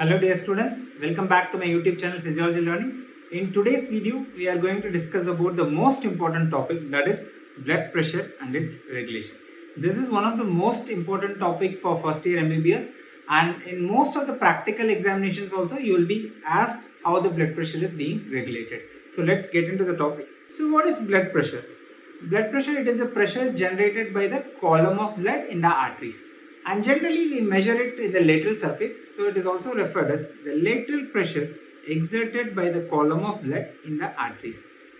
Hello dear students, welcome back to my YouTube channel Physiology Learning. In today's video, we are going to discuss about the most important topic, that is blood pressure and its regulation. This is one of the most important topic for first year MBBS, and in most of the practical examinations also you will be asked how the blood pressure is being regulated. So let's get into the topic. So what is blood pressure? Blood pressure, it is the pressure generated by the column of blood in the arteries. And generally we measure it in the lateral surface, so it is also referred as the lateral pressure exerted by the column of blood in the arteries.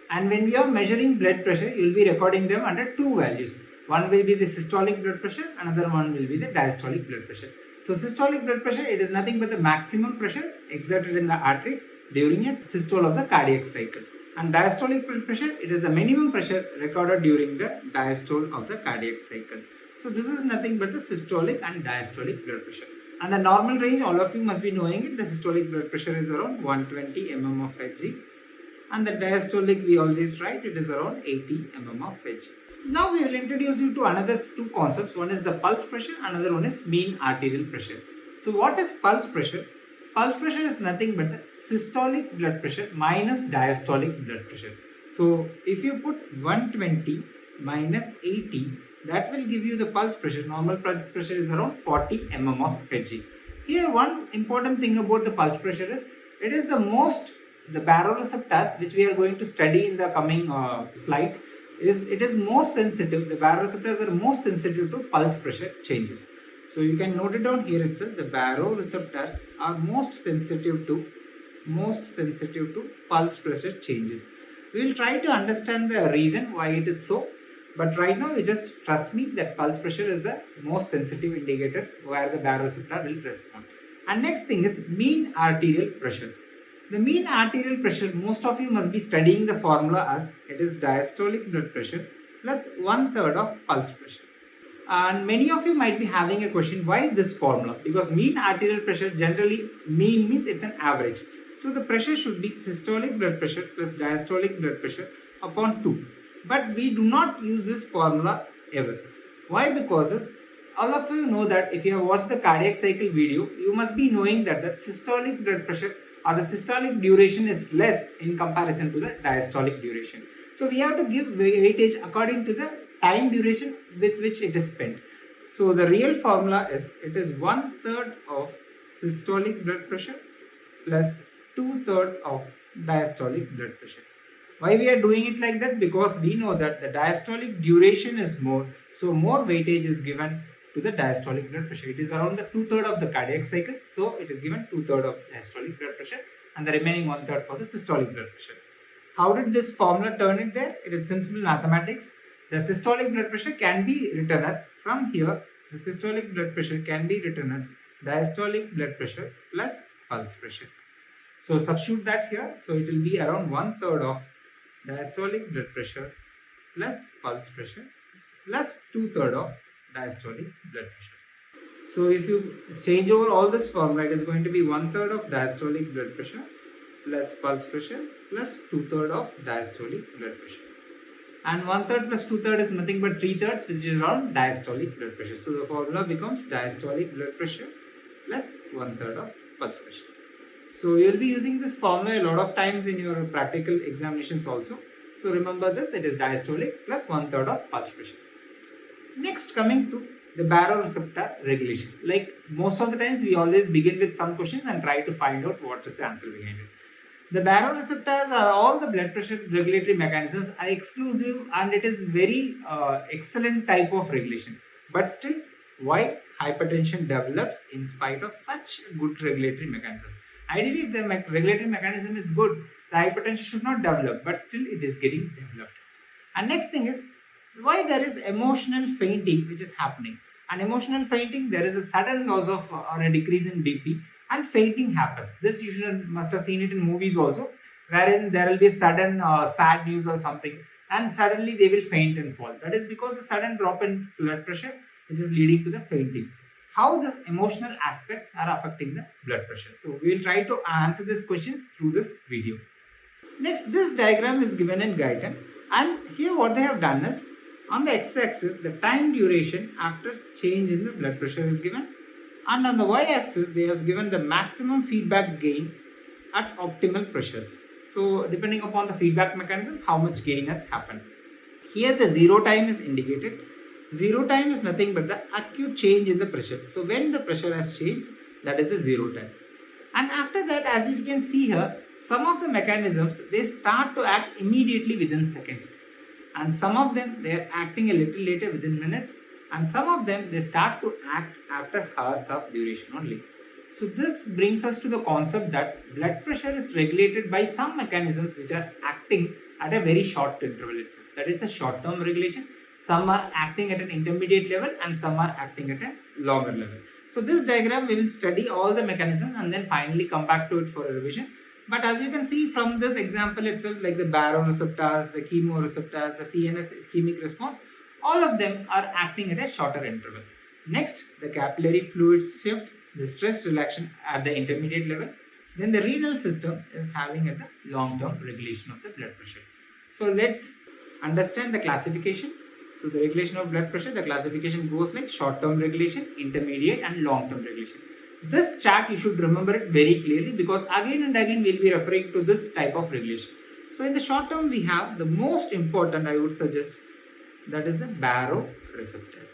And when we are measuring blood pressure, you will be recording them under two values. One will be the systolic blood pressure, another one will be the diastolic blood pressure. So systolic blood pressure, it is nothing but the maximum pressure exerted in the arteries during a systole of the cardiac cycle. And diastolic blood pressure, it is the minimum pressure recorded during the diastole of the cardiac cycle. So this is nothing but the systolic and diastolic blood pressure. And the normal range, all of you must be knowing it, the systolic blood pressure is around 120 mm of Hg. And the diastolic, we always write, it is around 80 mm of Hg. Now we will introduce you to another two concepts. One is the pulse pressure, another one is mean arterial pressure. So what is pulse pressure? Pulse pressure is nothing but the systolic blood pressure minus diastolic blood pressure. So if you put 120 minus 80, that will give you the pulse pressure. Normal pulse pressure is around 40 mm of Hg. Here one important thing about the pulse pressure is, it is the baroreceptors, which we are going to study in the coming slides, it is most sensitive. The baroreceptors are most sensitive to pulse pressure changes. So you can note it down here itself. The baroreceptors are most sensitive to pulse pressure changes. We will try to understand the reason why it is so. But right now, you just trust me that pulse pressure is the most sensitive indicator where the baroreceptor will respond. And next thing is mean arterial pressure. The mean arterial pressure, most of you must be studying the formula as it is diastolic blood pressure plus 1/3 of pulse pressure. And many of you might be having a question, why this formula? Because mean arterial pressure, generally mean means it's an average. So the pressure should be systolic blood pressure plus diastolic blood pressure upon 2. But we do not use this formula ever. Why? Because all of you know that if you have watched the cardiac cycle video, you must be knowing that the systolic blood pressure or the systolic duration is less in comparison to the diastolic duration. So we have to give weightage according to the time duration with which it is spent. So the real formula is, it is 1/3 of systolic blood pressure plus 2/3 of diastolic blood pressure. Why we are doing it like that? Because we know that the diastolic duration is more, so more weightage is given to the diastolic blood pressure. It is around the 2/3 of the cardiac cycle, so it is given 2/3 of diastolic blood pressure and the remaining 1/3 for the systolic blood pressure. How did this formula turn it there? It is simple mathematics. The systolic blood pressure can be written as, from here, the systolic blood pressure can be written as diastolic blood pressure plus pulse pressure. So substitute that here, so it will be around 1/3 of diastolic blood pressure plus pulse pressure plus 2/3 of diastolic blood pressure. So if you change over all this formula, it is going to be 1/3 of diastolic blood pressure plus pulse pressure plus 2/3 of diastolic blood pressure. And 1/3 plus 2/3 is nothing but 3/3, which is around diastolic blood pressure. So the formula becomes diastolic blood pressure plus 1/3 of pulse pressure. So you will be using this formula a lot of times in your practical examinations also. So remember this, it is diastolic plus 1/3 of pulse pressure. Next, coming to the baroreceptor regulation. Like most of the times, we always begin with some questions and try to find out what is the answer behind it. The baroreceptors are all the blood pressure regulatory mechanisms are exclusive, and it is very excellent type of regulation. But still, why hypertension develops in spite of such good regulatory mechanism? Ideally, if the regulatory mechanism is good, the hypertension should not develop, but still it is getting developed. And next thing is, why there is emotional fainting which is happening. And emotional fainting, there is a sudden loss of or a decrease in BP and fainting happens. This you must have seen it in movies also, wherein there will be sudden sad news or something and suddenly they will faint and fall. That is because a sudden drop in blood pressure which is leading to the fainting. How the emotional aspects are affecting the blood pressure. So we will try to answer these questions through this video. Next, this diagram is given in Guyton, and here what they have done is, on the x-axis the time duration after change in the blood pressure is given, And on the y-axis, they have given the maximum feedback gain at optimal pressures. So depending upon the feedback mechanism, how much gain has happened. Here the zero time is indicated. Zero time is nothing but the acute change in the pressure. So when the pressure has changed, that is the zero time. And after that, as you can see here, some of the mechanisms, they start to act immediately within seconds. And some of them, they are acting a little later within minutes. And some of them, they start to act after hours of duration only. So this brings us to the concept that blood pressure is regulated by some mechanisms which are acting at a very short interval itself. That is the short-term regulation. Some are acting at an intermediate level and some are acting at a longer level. So this diagram, we will study all the mechanisms and then finally come back to it for a revision. But as you can see from this example itself, like the baroreceptors, the chemoreceptors, the CNS ischemic response, all of them are acting at a shorter interval. Next, the capillary fluid shift, the stress relaxation at the intermediate level. Then the renal system is having at the long-term regulation of the blood pressure. So let's understand the classification. So the regulation of blood pressure, the classification goes like short-term regulation, intermediate and long-term regulation. This chart you should remember it very clearly because again and again we'll be referring to this type of regulation. So in the short term we have the most important, I would suggest, that is the baroreceptors.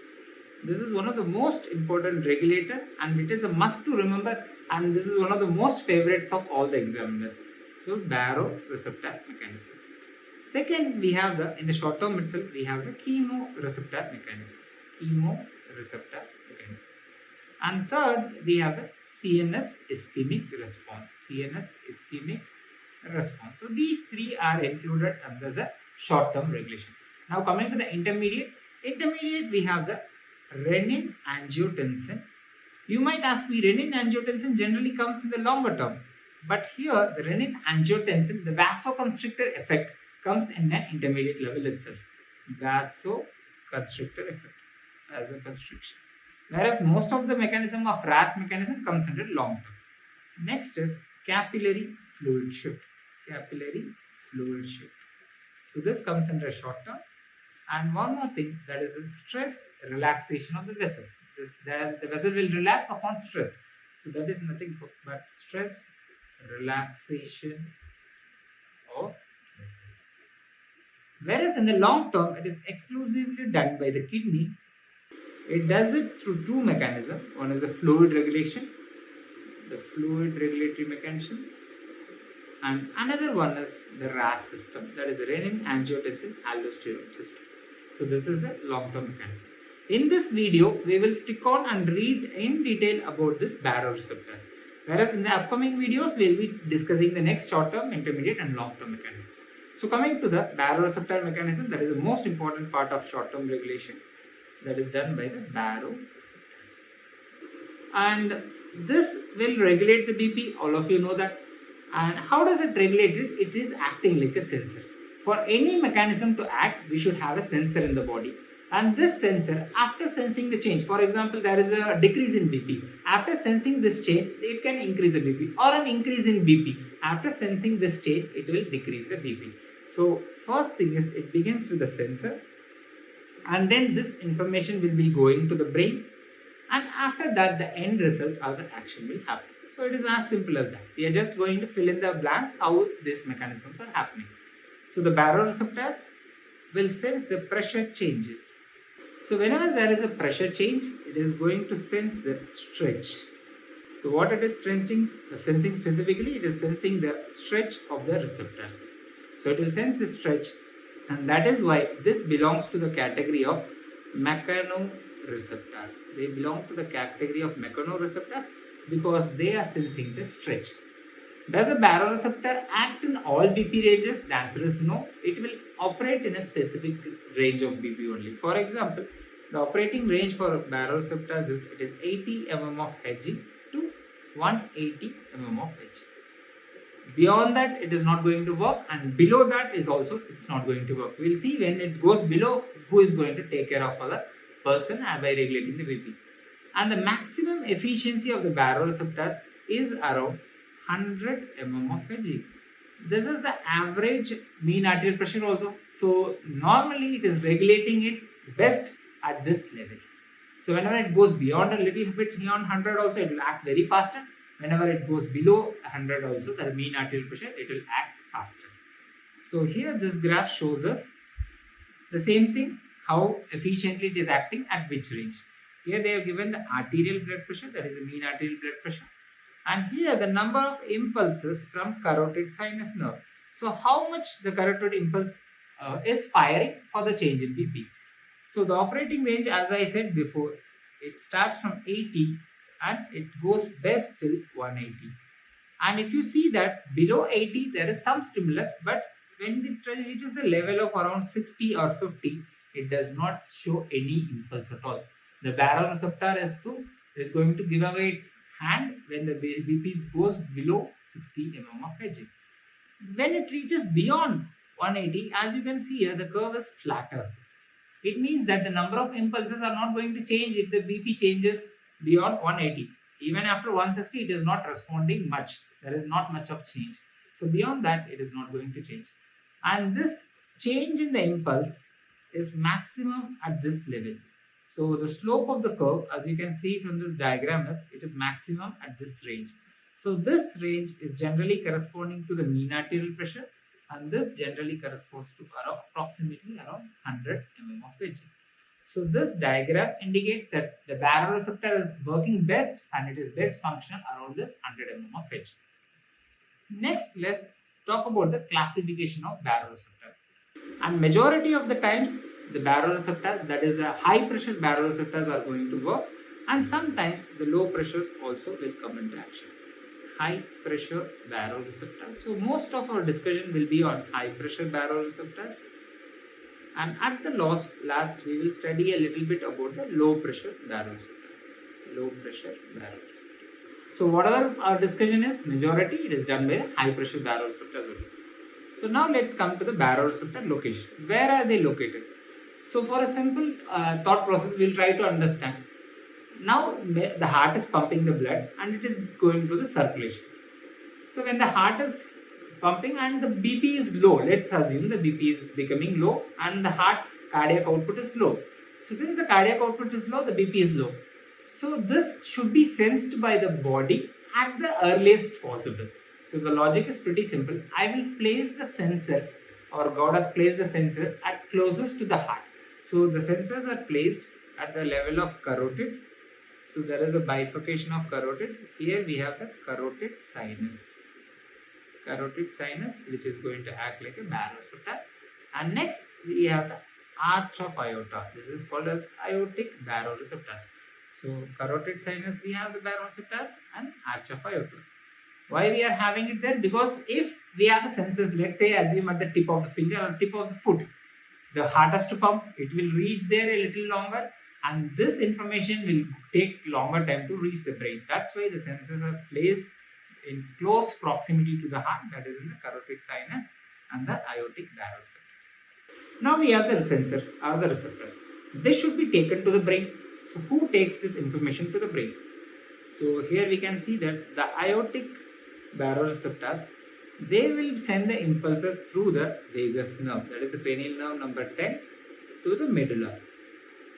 This is one of the most important regulator and it is a must to remember, and this is one of the most favorites of all the examiners. So baroreceptor mechanism. Second, we have in the short term itself, we have the chemoreceptor mechanism. Chemoreceptor mechanism. And third, we have the CNS ischemic response. CNS ischemic response. So these three are included under the short term regulation. Now coming to the intermediate, we have the renin-angiotensin. You might ask me, renin-angiotensin generally comes in the longer term. But here, the renin-angiotensin, the vasoconstrictor effect comes in an intermediate level itself. Vasoconstrictor effect. Vasoconstriction. Whereas most of the mechanism of RAS mechanism comes under long term. Next is capillary fluid shift. Capillary fluid shift. So this comes under short term. And one more thing, that is the stress relaxation of the vessels. The vessel will relax upon stress. So that is nothing but stress relaxation of vessels. Whereas in the long term, it is exclusively done by the kidney. It does it through two mechanisms. One is the fluid regulation, the fluid regulatory mechanism, and another one is the RAS system, that is the renin-angiotensin aldosterone system. So this is the long-term mechanism. In this video, we will stick on and read in detail about this baroreceptors. Whereas in the upcoming videos, we will be discussing the next short-term, intermediate and long-term mechanisms. So coming to the baroreceptor mechanism, that is the most important part of short-term regulation. That is done by the baroreceptors. And this will regulate the BP, all of you know that. And how does it regulate it? It is acting like a sensor. For any mechanism to act, we should have a sensor in the body. And this sensor, after sensing the change, for example, there is a decrease in BP. After sensing this change, it can increase the BP, or an increase in BP. After sensing this change, it will decrease the BP. So first thing is, it begins with the sensor, and then this information will be going to the brain, and after that the end result or the action will happen. So it is as simple as that. We are just going to fill in the blanks how these mechanisms are happening. So the baroreceptors will sense the pressure changes. So whenever there is a pressure change, it is going to sense the stretch. So what it is sensing specifically, it is sensing the stretch of the receptors. So it will sense the stretch, and that is why this belongs to the category of mechanoreceptors. They belong to the category of mechanoreceptors because they are sensing the stretch. Does the baroreceptor act in all BP ranges? The answer is no. It will operate in a specific range of BP only. For example, the operating range for baroreceptors is 80 mm of Hg to 180 mm of Hg. Beyond that, it is not going to work, and below that is also it's not going to work. We will see when it goes below who is going to take care of the person by regulating the BP. And the maximum efficiency of the baroreceptors is around 100 mm of Hg. This is the average mean arterial pressure also. So normally it is regulating it best at this levels. So whenever it goes beyond a little bit beyond 100 also, it will act very faster. Whenever it goes below 100 also, the mean arterial pressure, it will act faster. So here this graph shows us the same thing, how efficiently it is acting at which range. Here they have given the arterial blood pressure, that is the mean arterial blood pressure, and here the number of impulses from carotid sinus nerve. So how much the carotid impulse is firing for the change in BP. So the operating range, as I said before, it starts from 80 and it goes best till 180. And if you see that below 80 there is some stimulus, but when it reaches the level of around 60 or 50, it does not show any impulse at all. The baroreceptor is going to give away its hand when the BP goes below 60 mm of Hg. When it reaches beyond 180, as you can see here, the curve is flatter. It means that the number of impulses are not going to change if the BP changes beyond 180. Even after 160, it is not responding much. There is not much of change. So beyond that, it is not going to change. And this change in the impulse is maximum at this level. So the slope of the curve, as you can see from this diagram, is it is maximum at this range. So this range is generally corresponding to the mean arterial pressure, and this generally corresponds to approximately around 100 mm of Hg. So this diagram indicates that the baroreceptor is working best and it is best functional around this 100 mm of Hg. Next, let's talk about the classification of baroreceptor. And majority of the times, the baroreceptor, that is the high pressure baroreceptors, are going to work, and sometimes the low pressures also will come into action. High pressure baroreceptor. So most of our discussion will be on high pressure baroreceptors, and at the last we will study a little bit about the low pressure baroreceptor. Low pressure baroreceptor. So whatever our discussion is, majority it is done by high pressure baroreceptors only. So now let's come to the baroreceptor location. Where are they located? So for a simple thought process, we'll try to understand. Now the heart is pumping the blood and it is going to the circulation. So when the heart is pumping and the BP is low, let's assume the BP is becoming low and the heart's cardiac output is low. So since the cardiac output is low, the BP is low. So this should be sensed by the body at the earliest possible. So the logic is pretty simple. I will place the sensors, or God has placed the sensors at closest to the heart. So the sensors are placed at the level of carotid. So there is a bifurcation of carotid. Here we have the carotid sinus. Carotid sinus, which is going to act like a baroreceptor. And next we have the arch of aorta. This is called as aortic baroreceptors. So carotid sinus, we have the baroreceptors, and arch of aorta. Why we are having it there? Because if we have the sensors, let's say assume at the tip of the finger or tip of the foot, the heart has to pump, it will reach there a little longer, and this information will take longer time to reach the brain. That's why the sensors are placed in close proximity to the heart, that is in the carotid sinus and the aortic baroreceptors. Now we have the sensor or the receptor. This should be taken to the brain. So who takes this information to the brain? So here we can see that the aortic baroreceptors, they will send the impulses through the vagus nerve, that is the cranial nerve number 10, to the medulla,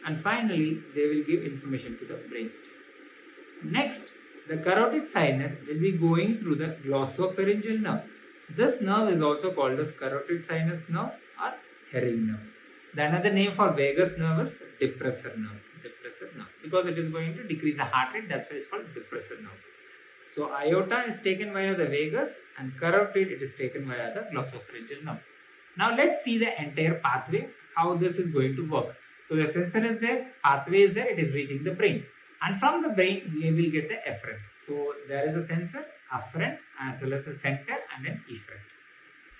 and finally they will give information to the brainstem. Next, the carotid sinus will be going through the glossopharyngeal nerve. This nerve is also called as carotid sinus nerve or herring nerve. The another name for vagus nerve is depressor nerve. Depressor nerve, because it is going to decrease the heart rate, that's why it's called depressor nerve. So aorta is taken via the vagus and carotid it is taken via the glossopharyngeal nerve. Now let's see the entire pathway, how this is going to work. So the sensor is there, pathway is there, it is reaching the brain. And from the brain, we will get the efferents. So there is a sensor, afferent, as well as a center and an efferent.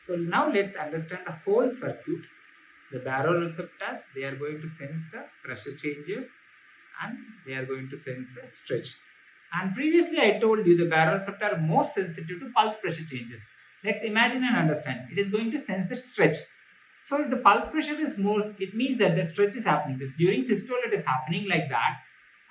So now let's understand the whole circuit. The baroreceptors, they are going to sense the pressure changes and they are going to sense the stretch. And previously I told you the baroreceptor are most sensitive to pulse pressure changes. Let's imagine and understand. It is going to sense the stretch. So if the pulse pressure is more, it means that the stretch is happening. This during systole it is happening like that,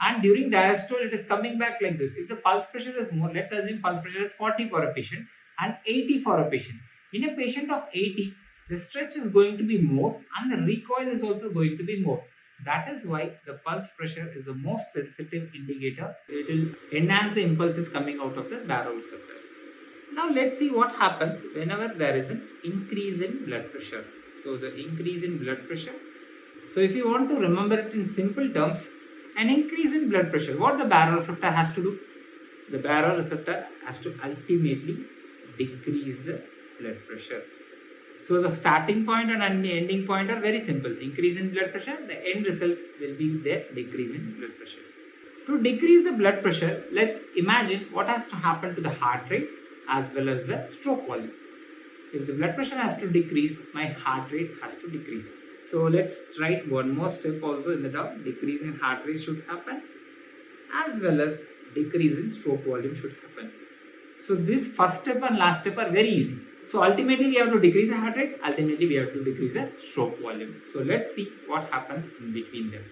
and during diastole it is coming back like this. If the pulse pressure is more, let's assume pulse pressure is 40 for a patient and 80 for a patient. In a patient of 80, the stretch is going to be more and the recoil is also going to be more. That is why the pulse pressure is the most sensitive indicator. It will enhance the impulses coming out of the baroreceptors. Now let's see what happens whenever there is an increase in blood pressure. So the increase in blood pressure. So if you want to remember it in simple terms, an increase in blood pressure, what the baroreceptor has to do? The baroreceptor has to ultimately decrease the blood pressure. So the starting point and the ending point are very simple. Increase in blood pressure, the end result will be the decrease in blood pressure. To decrease the blood pressure, let's imagine what has to happen to the heart rate as well as the stroke volume. If the blood pressure has to decrease, my heart rate has to decrease. So let's write one more step also in the top. Decrease in heart rate should happen as well as decrease in stroke volume should happen. So this first step and last step are very easy. So ultimately we have to decrease the heart rate, ultimately we have to decrease the stroke volume. So let's see what happens in between them.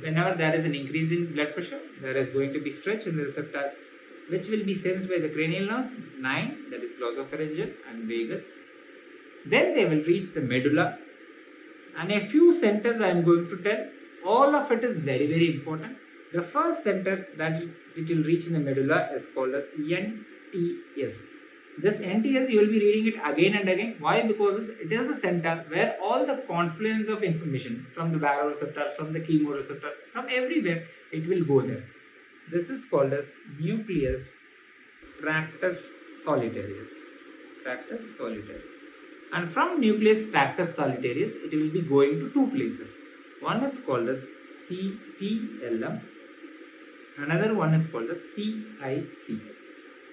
Whenever there is an increase in blood pressure, there is going to be stretch in the receptors which will be sensed by the cranial nerves 9, that is glossopharyngeal and vagus. Then they will reach the medulla, and a few centers I am going to tell. All of it is very, very important. The first center that it will reach in the medulla is called as NTS. This NTS you will be reading it again and again. Why? Because it is a center where all the confluence of information from the baroreceptor, from the chemoreceptor, from everywhere, it will go there. This is called as nucleus tractus solitarius. Tractus solitarius. And from nucleus tractus solitarius, it will be going to two places. One is called as CVLM. Another one is called as CIC.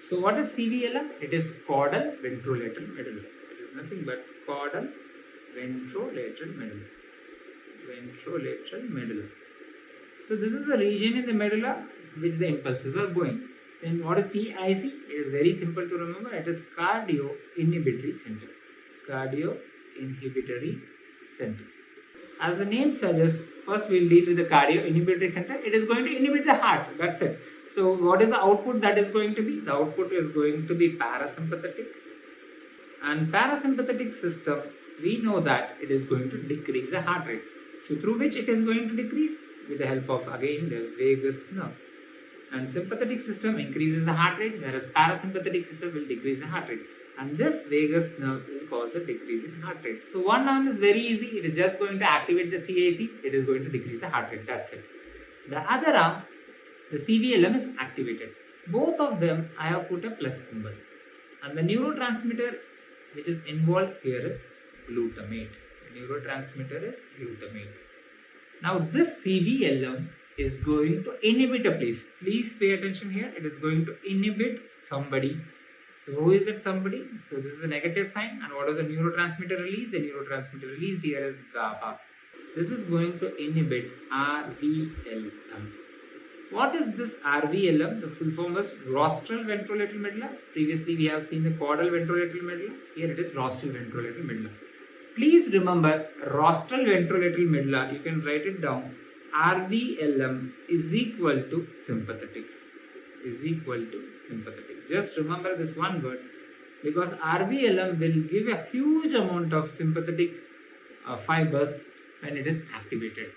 So what is CVLM? It is caudal ventrolateral medulla. It is nothing but caudal ventrolateral medulla. Ventrolateral medulla. So this is the region in the medulla which the impulses are going. Then what is CIC? It is very simple to remember. It is cardio inhibitory center. Cardio inhibitory center. As the name suggests, first we will deal with the cardio inhibitory center. It is going to inhibit the heart. That's it. So what is the output that is going to be? The output is going to be parasympathetic. And parasympathetic system, we know that it is going to decrease the heart rate. So through which it is going to decrease? With the help of again the vagus nerve. And sympathetic system increases the heart rate, whereas parasympathetic system will decrease the heart rate. And this vagus nerve will cause a decrease in heart rate. So one arm is very easy. It is just going to activate the CIC. It is going to decrease the heart rate. That's it. The other arm, the CVLM, is activated. Both of them I have put a plus symbol. And the neurotransmitter which is involved here is glutamate. The neurotransmitter is glutamate. Now this CVLM is going to inhibit a place. Please pay attention here. It is going to inhibit somebody. So who is that somebody? So this is a negative sign. And what is the neurotransmitter release? The neurotransmitter release here is GABA. This is going to inhibit RVLM. What is this RVLM? The full form is rostral ventrolateral medulla. Previously we have seen the caudal ventrolateral medulla. Here it is rostral ventrolateral medulla. Please remember rostral ventrolateral medulla. You can write it down. RVLM is equal to sympathetic. Is equal to sympathetic. Just remember this one word, because RVLM will give a huge amount of sympathetic fibers when it is activated.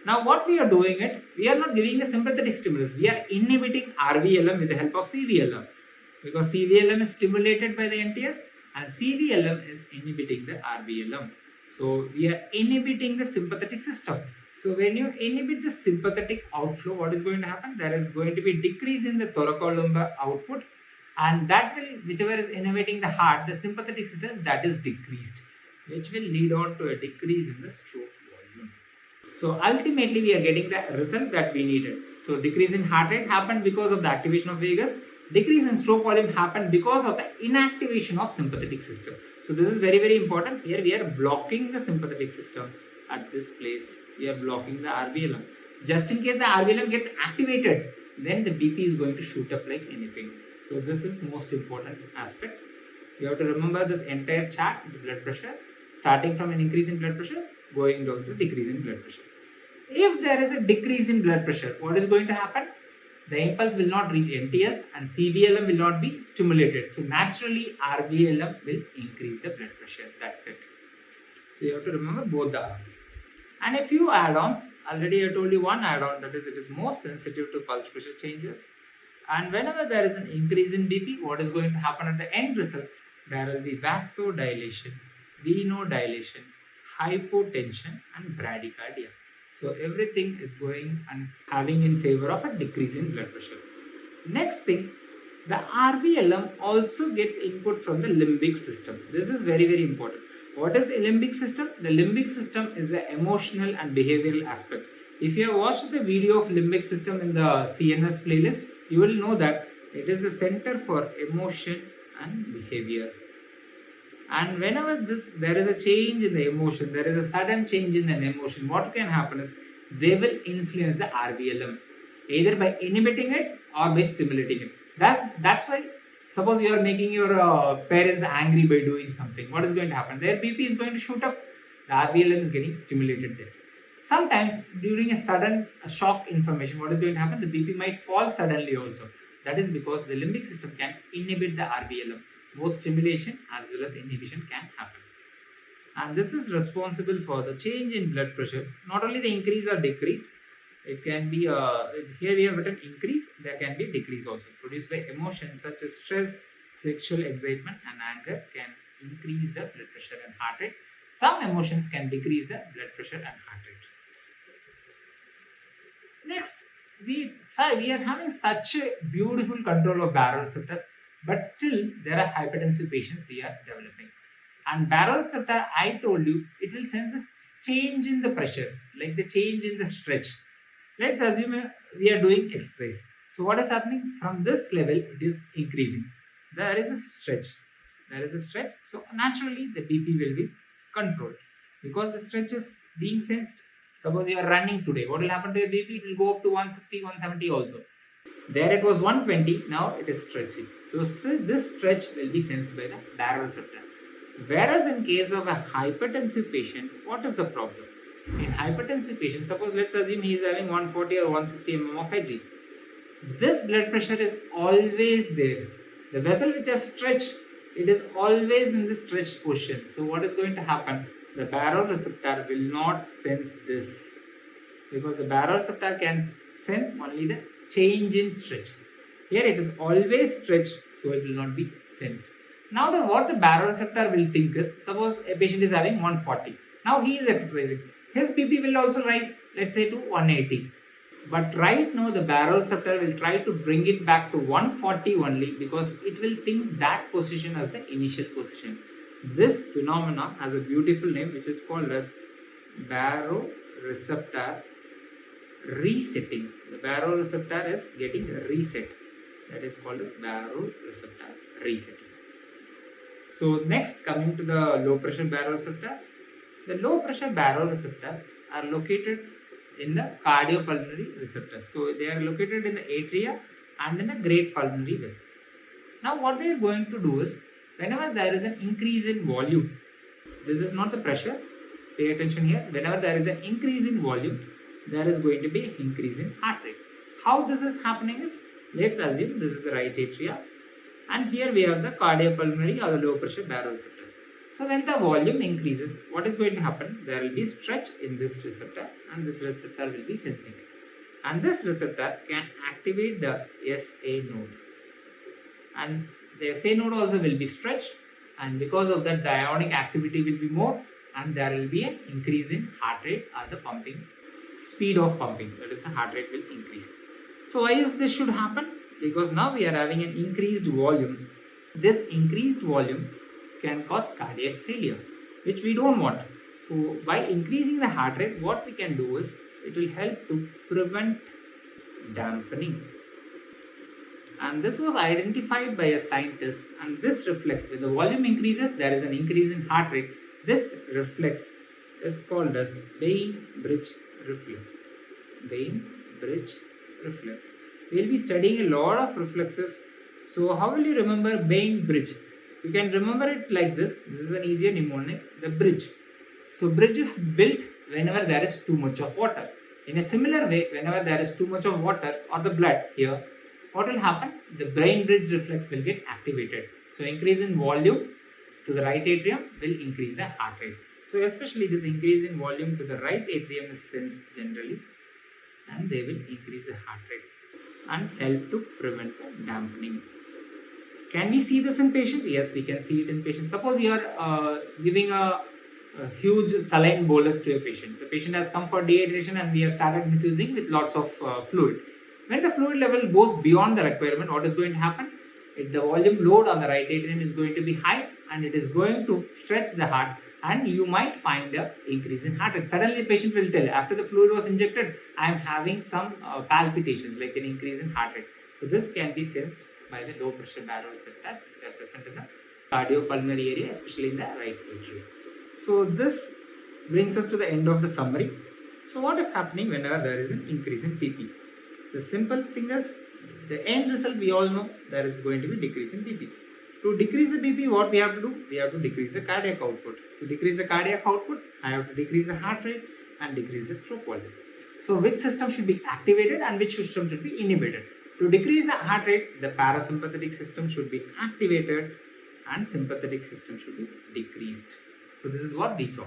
Now what we are doing it, we are not giving a sympathetic stimulus. We are inhibiting RVLM with the help of CVLM, because CVLM is stimulated by the NTS and CVLM is inhibiting the RVLM. So we are inhibiting the sympathetic system. So when you inhibit the sympathetic outflow, what is going to happen? There is going to be a decrease in the thoracolumbar output, and that will, whichever is inhibiting the heart, the sympathetic system, that is decreased, which will lead on to a decrease in the stroke volume. So ultimately we are getting the result that we needed. So decrease in heart rate happened because of the activation of vagus. Decrease in stroke volume happened because of the inactivation of sympathetic system. So this is very, very important. Here we are blocking the sympathetic system. At this place, we are blocking the RVLM. Just in case the RVLM gets activated, then the BP is going to shoot up like anything. So this is most important aspect. You have to remember this entire chart, the blood pressure, starting from an increase in blood pressure, going down to decrease in blood pressure. If there is a decrease in blood pressure, what is going to happen? The impulse will not reach NTS and CVLM will not be stimulated. So naturally, RVLM will increase the blood pressure. That's it. So you have to remember both the arms. And a few add-ons. Already I told you one add-on, that is, it is more sensitive to pulse pressure changes. And whenever there is an increase in BP, what is going to happen at the end result? There will be vasodilation, venodilation, hypotension, and bradycardia. So everything is going and having in favor of a decrease in blood pressure. Next thing, the RVLM also gets input from the limbic system. This is very, very important. What is a limbic system? The limbic system is the emotional and behavioral aspect. If you have watched the video of limbic system in the CNS playlist, you will know that it is the center for emotion and behavior. And whenever there is a change in the emotion, there is a sudden change in an emotion, what can happen is they will influence the RVLM either by inhibiting it or by stimulating it. That's why, suppose you are making your parents angry by doing something, what is going to happen? Their BP is going to shoot up, the RVLM is getting stimulated there. Sometimes during a sudden shock information, what is going to happen? The BP might fall suddenly also. That is because the limbic system can inhibit the RVLM. Both stimulation as well as inhibition can happen. And this is responsible for the change in blood pressure, not only the increase or decrease. It can be, here we have written increase, there can be decrease also. Produced by emotions such as stress, sexual excitement and anger can increase the blood pressure and heart rate. Some emotions can decrease the blood pressure and heart rate. Next, we are having such a beautiful control of baroreceptors, but still there are hypertensive patients we are developing. And baroreceptor, I told you, it will sense this change in the pressure, like the change in the stretch. Let's assume we are doing exercise. So what is happening? From this level, it is increasing. There is a stretch. So naturally, the BP will be controlled because the stretch is being sensed. Suppose you are running today. What will happen to your BP? It will go up to 160, 170 also. There it was 120. Now it is stretching. So this stretch will be sensed by the baroreceptor. Whereas in case of a hypertensive patient, what is the problem? In hypertensive patient, suppose let's assume he is having 140 or 160 mm of Hg. This blood pressure is always there. The vessel which has stretched, it is always in the stretched position. So what is going to happen? The baroreceptor will not sense this because the baroreceptor can sense only the change in stretch. Here it is always stretched, so it will not be sensed. Now what the baroreceptor will think is, suppose a patient is having 140. Now he is exercising. His BP will also rise, let's say to 180. But right now the baroreceptor will try to bring it back to 140 only because it will think that position as the initial position. This phenomenon has a beautiful name which is called as baroreceptor resetting. The baroreceptor is getting reset. That is called as baroreceptor resetting. So next, coming to the low pressure baroreceptors. The low pressure baroreceptors are located in the cardiopulmonary receptors. So they are located in the atria and in the great pulmonary vessels. Now what they are going to do is, whenever there is an increase in volume, this is not the pressure, pay attention here, whenever there is an increase in volume, there is going to be an increase in heart rate. How this is happening is, let's assume this is the right atria and here we have the cardiopulmonary or the low pressure baroreceptors. So when the volume increases, what is going to happen? There will be stretch in this receptor and this receptor will be sensing it. And this receptor can activate the SA node. And the SA node also will be stretched, and because of that the ionic activity will be more and there will be an increase in heart rate or the pumping, speed of pumping, that is the heart rate will increase. So why is this should happen? Because now we are having an increased volume. This increased volume can cause cardiac failure, which we don't want. So by increasing the heart rate, what we can do is, it will help to prevent dampening. And this was identified by a scientist, and this reflex, when the volume increases, there is an increase in heart rate. This reflex is called as Bain-Bridge reflex. Bain-Bridge reflex. We will be studying a lot of reflexes. So how will you remember Bain-Bridge? You can remember it like this. This is an easier mnemonic. The bridge. So bridge is built whenever there is too much of water. In a similar way, whenever there is too much of water or the blood here, what will happen? The Bain-Bridge reflex will get activated. So increase in volume to the right atrium will increase the heart rate. So especially this increase in volume to the right atrium is sensed generally, and they will increase the heart rate and help to prevent the dampening. Can we see this in patients? Yes, we can see it in patients. Suppose you are giving a huge saline bolus to a patient. The patient has come for dehydration and we have started infusing with lots of fluid. When the fluid level goes beyond the requirement, what is going to happen? The volume load on the right atrium is going to be high and it is going to stretch the heart, and you might find an increase in heart rate. Suddenly the patient will tell, after the fluid was injected, I am having some palpitations, like an increase in heart rate. So this can be sensed by the low pressure baroreceptors which are present in the cardiopulmonary area, especially in the right atrium. So this brings us to the end of the summary. So what is happening whenever there is an increase in PP? The simple thing is, the end result we all know, there is going to be decrease in BP. To decrease the BP, what we have to do? We have to decrease the cardiac output. To decrease the cardiac output, I have to decrease the heart rate and decrease the stroke volume. So which system should be activated and which system should be inhibited? To decrease the heart rate, the parasympathetic system should be activated and sympathetic system should be decreased. So this is what we saw.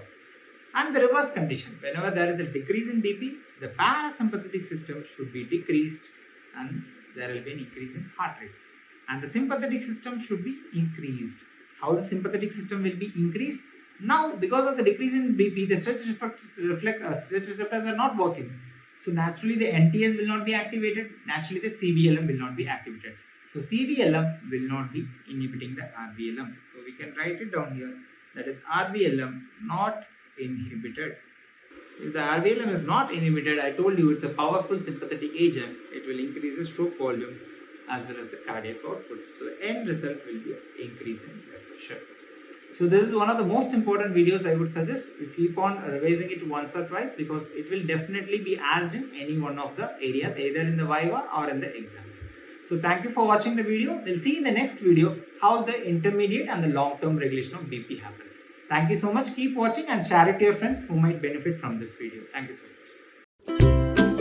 And the reverse condition, whenever there is a decrease in BP, the parasympathetic system should be decreased and there will be an increase in heart rate. And the sympathetic system should be increased. How the sympathetic system will be increased? Now, because of the decrease in BP, the stretch receptors are not working. So naturally the NTS will not be activated. Naturally the CVLM will not be activated. So CVLM will not be inhibiting the RVLM. So we can write it down here. That is RVLM not inhibited. If the RVLM is not inhibited, I told you it's a powerful sympathetic agent. It will increase the stroke volume as well as the cardiac output. So the end result will be an increase in blood pressure. So this is one of the most important videos I would suggest. You keep on revising it once or twice because it will definitely be asked in any one of the areas, either in the Viva or in the exams. So thank you for watching the video. We'll see in the next video how the intermediate and the long-term regulation of BP happens. Thank you so much. Keep watching and share it to your friends who might benefit from this video. Thank you so much.